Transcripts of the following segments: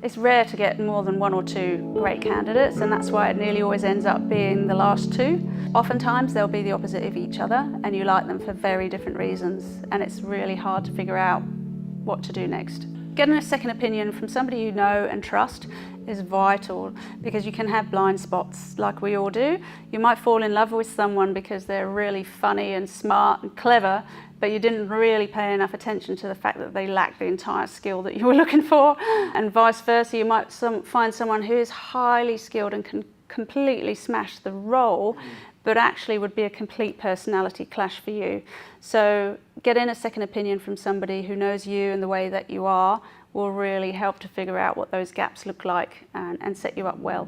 It's rare to get more than one or two great candidates, and that's why it nearly always ends up being the last two. Oftentimes they'll be the opposite of each other and you like them for very different reasons, and it's really hard to figure out what to do next. Getting a second opinion from somebody you know and trust is vital, because you can have blind spots like we all do. You might fall in love with someone because they're really funny and smart and clever, but you didn't really pay enough attention to the fact that they lack the entire skill that you were looking for. And vice versa, you might find someone who is highly skilled and can completely smash the role, but actually would be a complete personality clash for you. So getting a second opinion from somebody who knows you and the way that you are will really help to figure out what those gaps look like and set you up well.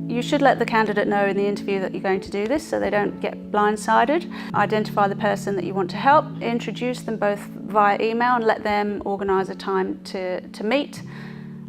You should let the candidate know in the interview that you're going to do this so they don't get blindsided. Identify the person that you want to help, introduce them both via email and let them organise a time to meet.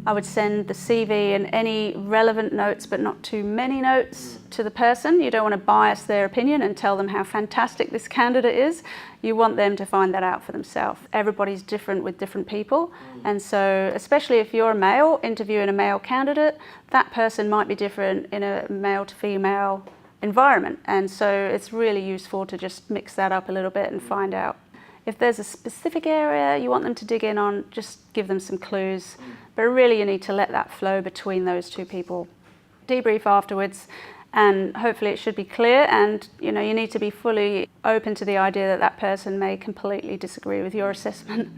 I would send the CV and any relevant notes, but not too many notes, to the person. You don't want to bias their opinion and tell them how fantastic this candidate is. You want them to find that out for themselves. Everybody's different with different people, and so especially if you're a male interviewing a male candidate, that person might be different in a male to female environment, and so it's really useful to just mix that up a little bit and find out. If there's a specific area you want them to dig in on, just give them some clues. But really you need to let that flow between those two people. Debrief afterwards, and hopefully it should be clear, and you need to be fully open to the idea that that person may completely disagree with your assessment.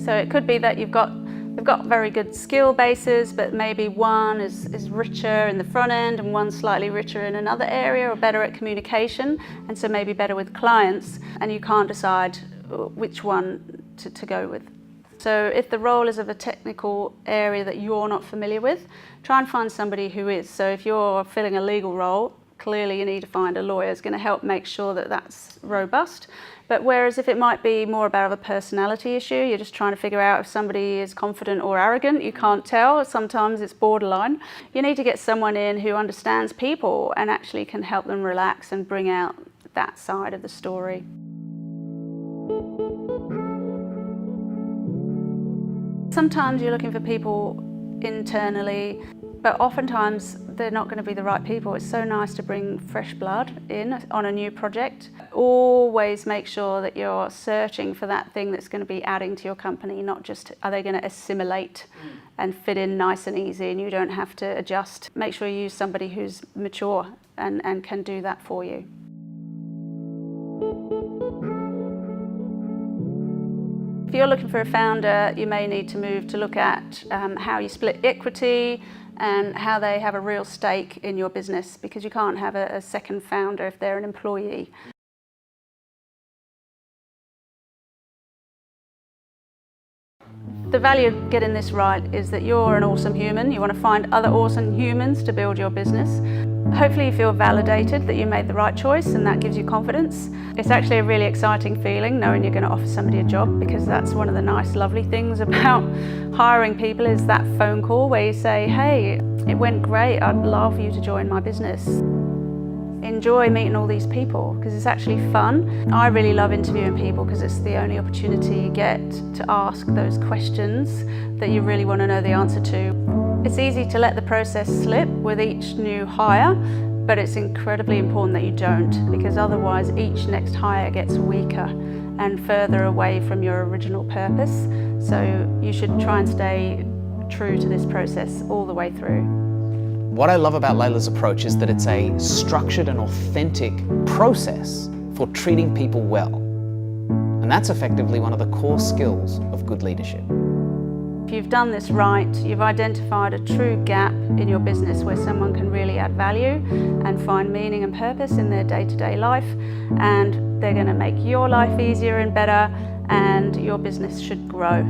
So it could be that they've got very good skill bases, but maybe one is richer in the front end and one's slightly richer in another area, or better at communication, and so maybe better with clients, and you can't decide which one to go with. So if the role is of a technical area that you're not familiar with, try and find somebody who is. So if you're filling a legal role, clearly you need to find a lawyer who's going to help make sure that that's robust. But whereas if it might be more about a personality issue, you're just trying to figure out if somebody is confident or arrogant, you can't tell, sometimes it's borderline. You need to get someone in who understands people and actually can help them relax and bring out that side of the story. Sometimes you're looking for people internally, but oftentimes they're not going to be the right people. It's so nice to bring fresh blood in on a new project. Always make sure that you're searching for that thing that's going to be adding to your company, not just are they going to assimilate and fit in nice and easy and you don't have to adjust. Make sure you use somebody who's mature and can do that for you. If you're looking for a founder, you may need to move to look at how you split equity and how they have a real stake in your business, because you can't have a second founder if they're an employee. The value of getting this right is that you're an awesome human. You want to find other awesome humans to build your business. Hopefully you feel validated that you made the right choice, and that gives you confidence. It's actually a really exciting feeling knowing you're going to offer somebody a job, because that's one of the nice, lovely things about hiring people, is that phone call where you say, hey, it went great, I'd love you to join my business. Enjoy meeting all these people because it's actually fun. I really love interviewing people because it's the only opportunity you get to ask those questions that you really want to know the answer to. It's easy to let the process slip with each new hire, but it's incredibly important that you don't, because otherwise each next hire gets weaker and further away from your original purpose. So you should try and stay true to this process all the way through. What I love about Layla's approach is that it's a structured and authentic process for treating people well. And that's effectively one of the core skills of good leadership. If you've done this right, you've identified a true gap in your business where someone can really add value and find meaning and purpose in their day-to-day life, and they're going to make your life easier and better, and your business should grow.